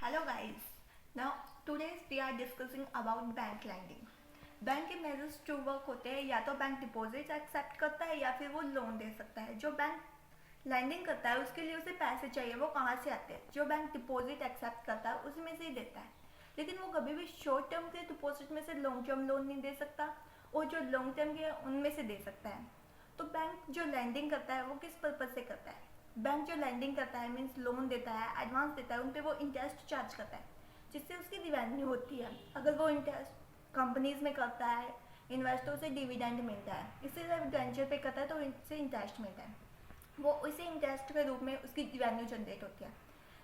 Hello guys. Now today we are discussing about bank lending. Bank के measures to work होते हैं, या तो बैंक डिपॉजिट एक्सेप्ट करता है या फिर वो लोन दे सकता है. जो बैंक लैंडिंग करता है उसके लिए उसे पैसे चाहिए, वो कहाँ से आते हैं? जो बैंक डिपॉजिट एक्सेप्ट करता है उसमें से ही देता है. लेकिन वो कभी भी शॉर्ट टर्म के डिपॉजिट में से लॉन्ग टर्म लोन नहीं दे सकता, और जो लॉन्ग टर्म के उनमें से दे सकता है. तो बैंक जो लैंडिंग करता है वो किस पर्पज से करता है? बैंक जो लैंडिंग करता है मीन्स लोन देता है, एडवांस देता है, उन पर वो इंटरेस्ट चार्ज करता है जिससे उसकी रिवेन्यू होती है. अगर वो इंटरेस्ट कंपनीज में करता है, इन्वेस्टर से डिविडेंड मिलता है. इससे जब वेंचर पे करता है तो इससे इंटरेस्ट मिलता है, वो उसी इंटरेस्ट के रूप में उसकी रिवेन्यू जनरेट होती है.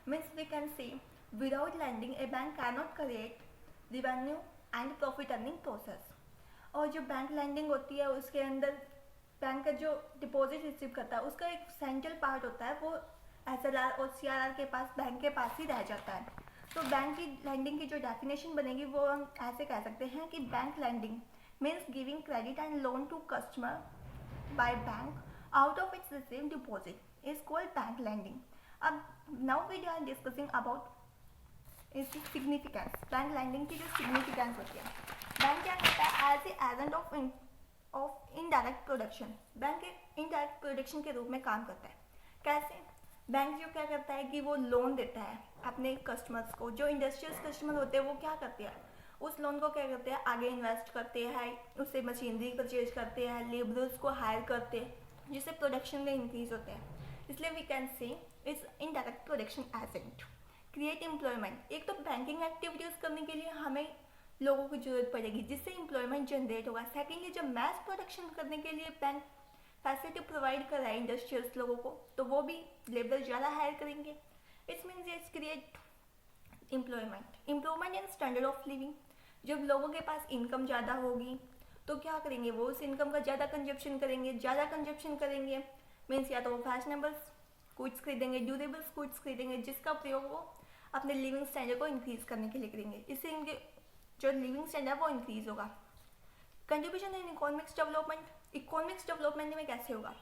Means we can see without lending a bank can not create revenue and profit earning process. और जो बैंक लैंडिंग होती है उसके अंदर बैंक का जो डिपॉजिट रिसीव करता है उसका एक सेंट्रल पार्ट होता है, वो SLR और CRR के पास, बैंक के पास ही रह जाता है. तो बैंक की लैंडिंग की जो डेफिनेशन बनेगी वो हम ऐसे कह सकते हैं कि bank lending means giving credit and loan to customer by bank out of its receive deposit is called bank lending. अब now we are discussing about इसकी सिग्निफिकेंस. बैंक लैंडिंग की जो सिग्निफिकेंस होती है, बैंक क्या करता है as a agent of indirect production. Bank एक इनडायरेक्ट प्रोडक्शन के रूप में काम करता है. कैसे? बैंक जो क्या करता है कि वो लोन देता है अपने कस्टमर्स को. जो इंडस्ट्रियल कस्टमर होते हैं वो क्या करते हैं, उस लोन को क्या करते हैं, आगे इन्वेस्ट करते हैं, उससे मशीनरी परचेज करते हैं, लेबरर्स को हायर करते हैं, जिससे प्रोडक्शन में इंक्रीज होते हैं. इसलिए we can say it's indirect production agent. Create employment. एक तो बैंकिंग एक्टिविटीज़ करने के लिए हमें लोगों की जरूरत पड़ेगी जिससे एम्प्लॉयमेंट जनरेट होगा. सेकेंडली जब मैस प्रोडक्शन करने के लिए बैंक फैसिलिटी प्रोवाइड कर रहा है इंडस्ट्रियल्स लोगों को, तो वो भी लेबर ज़्यादा हायर करेंगे. It's means it's create employment. Improvement in standard of living. जब लोगों के पास इनकम ज़्यादा होगी तो क्या करेंगे, वो उस इनकम का ज़्यादा कंजप्शन करेंगे. ज़्यादा कंजप्शन करेंगे मीन्स या तो वो फैशनेबल गुड्स खरीदेंगे, ड्यूरेबल्स गुड्स खरीदेंगे, जिसका प्रयोग वो अपने लिविंग स्टैंडर्ड को इंक्रीज़ करने के लिए करेंगे. इससे इनके जो लिविंग स्टैंडर्ड वो इंक्रीज़ होगा. Contribution in economics development. Economics development में कैसे होगा,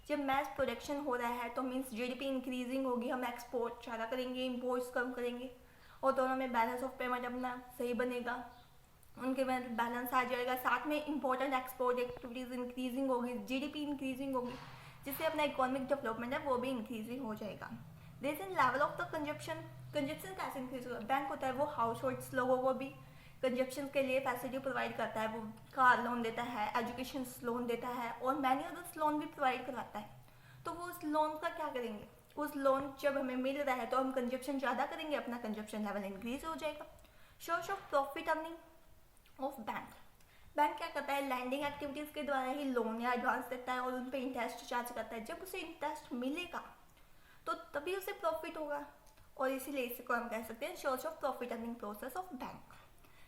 जब मैस प्रोडक्शन हो रहा है तो मीन्स GDP इंक्रीजिंग होगी, हम एक्सपोर्ट ज़्यादा करेंगे, इम्पोर्ट्स कम करेंगे, और दोनों में बैलेंस ऑफ पेमेंट अपना सही बनेगा, उनके में बैलेंस आ जाएगा. साथ में इंपॉर्टेंट एक्सपोर्ट एक्टिविटीज़ इंक्रीजिंग होगी, GDP इंक्रीजिंग होगी, जिससे अपना इकोनॉमिक डेवलपमेंट है वो भी इंक्रीजिंग हो जाएगा. This in level of the consumption. Consumption कैसे इंक्रीज होगा, बैंक होता है वो हाउस होल्ड्स लोगों को भी कंजप्शन के लिए फैसिलिटी प्रोवाइड करता है. वो कार लोन देता है, एजुकेशन लोन देता है, और मैनी अदर्स लोन भी प्रोवाइड करवाता है. तो वो उस लोन का क्या करेंगे, उस लोन जब हमें मिल रहा है तो हम कंजप्शन ज़्यादा करेंगे, अपना कंजप्शन लेवल इंक्रीज हो जाएगा. Source of profit earning of bank. Bank क्या करता है, लैंडिंग एक्टिविटीज़ के द्वारा ही लोन या एडवांस देता है और उन पर इंटरेस्ट चार्ज करता है. जब उसे इंटरेस्ट मिलेगा तो तभी उसे प्रॉफिट होगा, और इसीलिए इसको हम कह सकते हैं source of profit earning process of bank.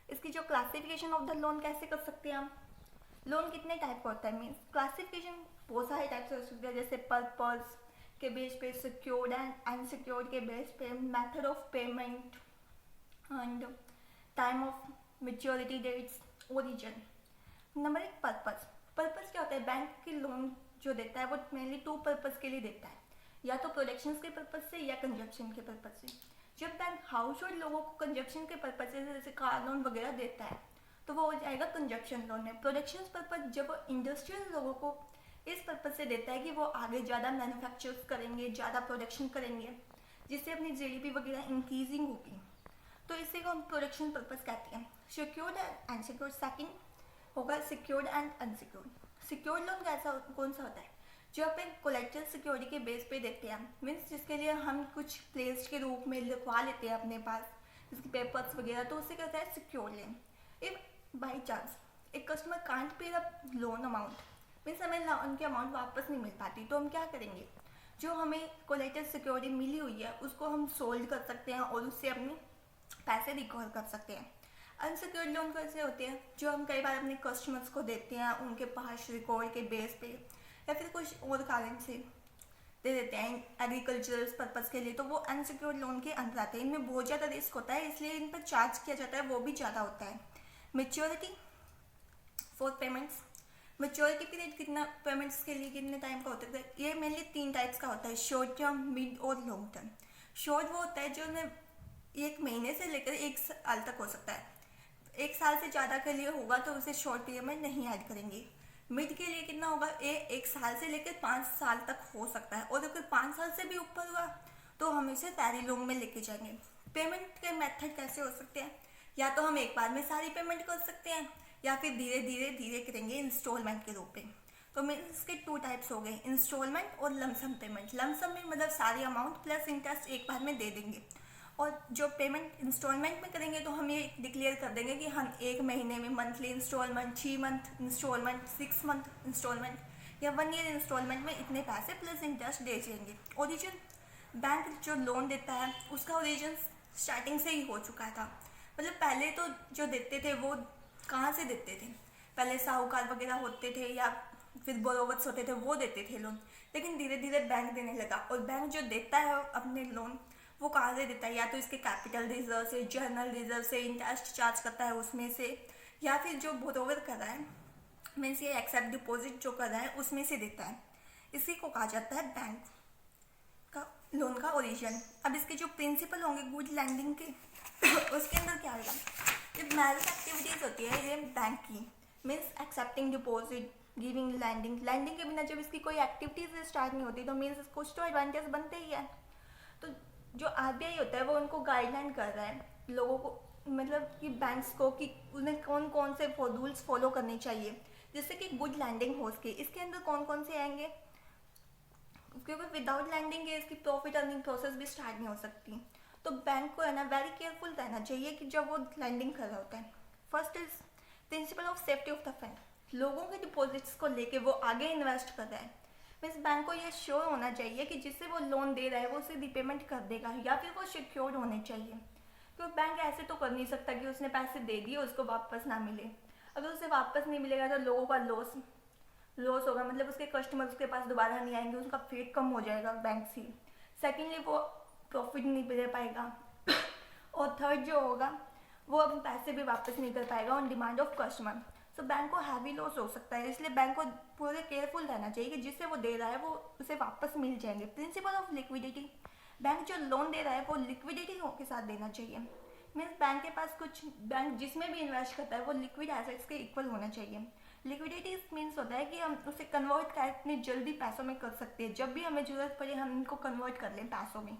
इसकी जो क्लासिफिकेशन ऑफ द लोन कैसे कर सकते हैं हम, लोन कितने टाइप का होता है, मीन्स क्लासिफिकेशन बहुत सारे टाइप से हो सकते हैं, जैसे पर्पस के बेस पे, सिक्योर्ड एंड अनसिक्योर्ड के बेस पे, method of payment and time of maturity dates, origin. Number एक, पर्पस. पर्पस क्या होता है, बैंक की लोन जो देता है वो मेनली 2 पर्पस के लिए देता है, या तो प्रोडक्शन के पर्पज से या कंजप्शन के पर्पज से. जब बैंक हाउस होल्ड लोगों को कंजप्शन के पर्पज से जैसे कार लोन वगैरह देता है तो वो हो जाएगा कंजप्शन लोन में. प्रोडक्शन पर्पज जब वो इंडस्ट्रियल लोगों को इस पर्पज से देता है कि वो आगे ज़्यादा मैन्युफैक्चर करेंगे, ज़्यादा प्रोडक्शन करेंगे, जिससे अपनी GDP वगैरह इंक्रीजिंग होगी, तो इसी को हम प्रोडक्शन पर्पज कहते हैं. Secured and unsecured. सेकेंड होगा secured and unsecured. Secured loan कैसा कौन सा होता है, जो अपन कोलेक्टर सिक्योरिटी के बेस पे देते हैं, मीन्स जिसके लिए हम कुछ प्लेस के रूप में लिखवा लेते हैं अपने पास, जिसके पेपर्स वगैरह, तो उससे कहता है secure loan. If by chance एक customer can't pay the loan amount, means हमें उनकी अमाउंट वापस नहीं मिल पाती, तो हम क्या करेंगे, जो हमें कोलेक्टर सिक्योरिटी मिली हुई है उसको हम सोल्ड कर सकते हैं और उससे अपने पैसे रिकवर कर सकते हैं. अनसिक्योर्ड लोन कैसे होते हैं, जो हम कई बार अपने कस्टमर्स को देते हैं उनके पास रिकॉर्ड के बेस पे या फिर कुछ और कारण से दे देते हैं एग्रीकल्चरल पर्पज़ के लिए, तो वो अनसिक्योर्ड लोन के अंदर आते हैं. इनमें बहुत ज़्यादा रिस्क होता है, इसलिए इन पर चार्ज किया जाता है वो भी ज़्यादा होता है. Maturity for payments. Maturity period कितना, पेमेंट्स के लिए कितने टाइम का होता है, ये मेनली 3 टाइप्स का होता है, शॉर्ट टर्म, मिड और लॉन्ग टर्म. शॉर्ट वो होता है जो 1 महीने से लेकर 1 साल तक हो सकता है। 1 साल से ज़्यादा के लिए होगा तो उसे शॉर्ट पीरियड में नहीं ऐड करेंगे। मिड के लिए कितना होगा, 1 साल से लेकर 5 साल तक हो सकता है, और अगर 5 साल से भी ऊपर हुआ तो हम इसे पैरी लोन में लेके जाएंगे। पेमेंट के मेथड कैसे हो सकते हैं, या तो हम एक बार में सारी पेमेंट कर सकते हैं या फिर धीरे धीरे धीरे करेंगे इंस्टॉलमेंट के रूप में। तो मीन्स इसके 2 टाइप्स हो गए, इंस्टॉलमेंट और लमसम पेमेंट। लमसम में मतलब सारी अमाउंट प्लस इंटरेस्ट एक बार में दे देंगे, और जो पेमेंट इंस्टॉलमेंट में करेंगे तो हम ये डिक्लेयर कर देंगे कि हम 1 महीने में monthly installment, 6 month installment, 6 month installment या 1 ईयर इंस्टॉलमेंट में इतने पैसे प्लस इंटरेस्ट दे जाएंगे। ओरिजिन बैंक जो लोन देता है उसका ओरिजिन स्टार्टिंग से ही हो चुका था। मतलब पहले तो जो देते थे वो कहाँ से देते थे, पहले साहूकार वगैरह होते थे या फिर बोरोवर्स होते थे, वो देते थे लोन। लेकिन धीरे धीरे बैंक देने लगा, और बैंक जो देता है अपने लोन वो कहाँ से देता है, या तो इसके कैपिटल रिजर्व से, जर्नल रिजर्व से, इंटरेस्ट चार्ज करता है उसमें से, या फिर जो बोरोवर कर रहा है मीन्स ये एक्सेप्ट डिपॉजिट जो कर रहा है उसमें से देता है। इसी को कहा जाता है बैंक का लोन का ओरिजिन। अब इसके जो प्रिंसिपल होंगे गुड लैंडिंग के उसके अंदर क्या आएगा, जब मैरिज एक्टिविटीज़ होती है ये बैंक की, means accepting deposit, giving lending. Lending के बिना जब इसकी कोई एक्टिविटीज स्टार्ट नहीं होती तो मीन्स कुछ तो एडवांटेज बनते ही है। तो जो आरबीआई होता है वो उनको गाइडलाइन कर रहा है लोगों को, मतलब कि बैंक्स को, कि उन्हें कौन कौन से रूल्स फॉलो करने चाहिए जिससे कि गुड लैंडिंग हो सके। इसके अंदर कौन कौन से आएंगे, क्योंकि विदाउट लैंडिंग के इसकी प्रॉफिट अर्निंग प्रोसेस भी स्टार्ट नहीं हो सकती। तो बैंक को है ना वेरी केयरफुल रहना चाहिए कि जब वो लैंडिंग कर रहा होता है। First is principle of safety of the fund, लोगों के डिपॉजिट्स को लेके वो आगे इन्वेस्ट कर रहा है। मीन्स बैंक को ये श्योर होना चाहिए कि जिससे वो लोन दे रहा है वो उसे रिपेमेंट कर देगा, या फिर वो सिक्योर्ड होने चाहिए। क्योंकि बैंक ऐसे तो कर नहीं सकता कि उसने पैसे दे दिए उसको वापस ना मिले। अगर उसे वापस नहीं मिलेगा तो लोगों का लॉस होगा, मतलब उसके कस्टमर उसके पास दोबारा नहीं आएंगे, उसका फेट कम हो जाएगा बैंक से। सेकेंडली वो प्रॉफिट नहीं दे पाएगा और थर्ड जो होगा वो अब पैसे भी वापस नहीं कर पाएगा on demand of customer. So bank को हैवी लॉस हो सकता है, इसलिए बैंक को पूरे केयरफुल रहना चाहिए कि जिससे वो दे रहा है वो उसे वापस मिल जाएंगे। प्रिंसिपल ऑफ लिक्विडिटी, बैंक जो लोन दे रहा है वो लिक्विडिटी के साथ देना चाहिए। मीन्स बैंक के पास कुछ, बैंक जिसमें भी इन्वेस्ट करता है वो लिक्विड एसेट्स के इक्वल होना चाहिए। लिक्विडिटी मीन्स होता है कि हम उसे कन्वर्ट कर इतनी जल्दी पैसों में कर सकते हैं, जब भी हमें ज़रूरत पड़े हम इनको कन्वर्ट कर लें पैसों में।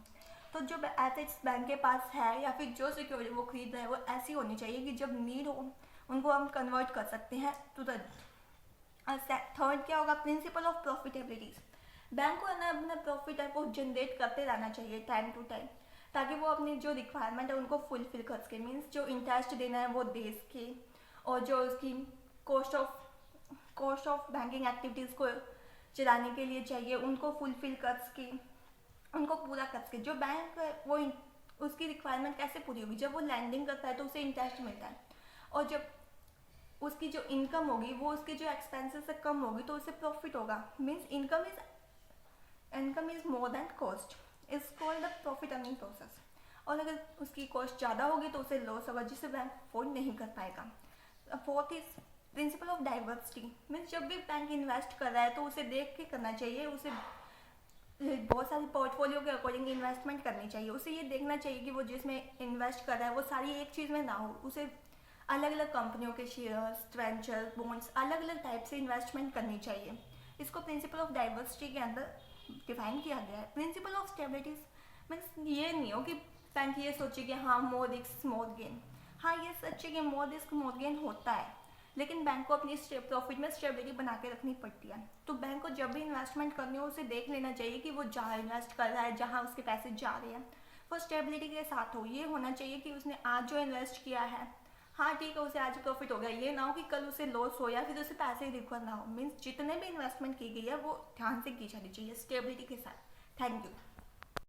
तो जो एसेट्स बैंक के पास है या फिर जो सिक्योरिटी वो खरीद रहा है वो ऐसी होनी चाहिए कि जब नीड हो उनको हम कन्वर्ट कर सकते हैं तुरंत। थर्ड क्या होगा, प्रिंसिपल ऑफ प्रॉफिटेबिलिटी, बैंक को है ना अपना प्रॉफिट है वो जनरेट करते रहना चाहिए टाइम टू टाइम, ताकि वो अपनी जो रिक्वायरमेंट है उनको फुलफिल कर सके। मीन्स जो इंटरेस्ट देना है वो दे सके, और जो उसकी कॉस्ट ऑफ बैंकिंग एक्टिविटीज़ को चलाने के लिए चाहिए उनको फुलफिल कर सके, उनको पूरा कर सके। जो बैंक है वो उसकी रिक्वायरमेंट कैसे पूरी होगी, जब वो लैंडिंग करता है तो उसे इंटरेस्ट मिलता है, और जब उसकी जो इनकम होगी वो उसके जो एक्सपेंसेस से कम होगी तो उसे प्रॉफिट होगा। Means income is more than cost, is called the profit earning process. और अगर उसकी कॉस्ट ज़्यादा होगी तो उसे लॉस होगा जिससे बैंक अफोर्ड नहीं कर पाएगा। Fourth is principle of diversity, means जब भी बैंक इन्वेस्ट कर रहा है तो उसे देख के करना चाहिए, उसे बहुत सारी पोर्टफोलियो के अकॉर्डिंग इन्वेस्टमेंट करनी चाहिए। उसे ये देखना चाहिए कि वो जिसमें इन्वेस्ट कर रहा है वो सारी एक चीज़ में ना हो, उसे अलग अलग कंपनियों के शेयर्स, वेंचर, बॉन्ड्स, अलग अलग टाइप से इन्वेस्टमेंट करनी चाहिए। इसको प्रिंसिपल ऑफ डाइवर्सिटी के अंदर डिफाइन किया गया है। प्रिंसिपल ऑफ स्टेबिलिटी मीन्स ये नहीं हो कि बैंक ये सोचे कि हाँ मोर रिस्क मोर गेन। हाँ ये सच है कि मोर रिस्क मोर गेन होता है, लेकिन बैंक को अपनी प्रॉफिट में स्टेबिलिटी बना के रखनी पड़ती है। तो बैंक को जब भी इन्वेस्टमेंट करनी हो उसे देख लेना चाहिए कि वो जहाँ इन्वेस्ट कर रहा है, जहाँ उसके पैसे जा रहे हैं वो स्टेबिलिटी के साथ हो। ये होना चाहिए कि उसने आज जो इन्वेस्ट किया है, हाँ ठीक है उसे आज प्रॉफिट हो गया, ये ना हो कि कल उसे लॉस हो या फिर उसे पैसे ही रिकवर ना हो। मीन्स जितने भी इन्वेस्टमेंट की गई है वो ध्यान से की जानी चाहिए स्टेबिलिटी के साथ। Thank you.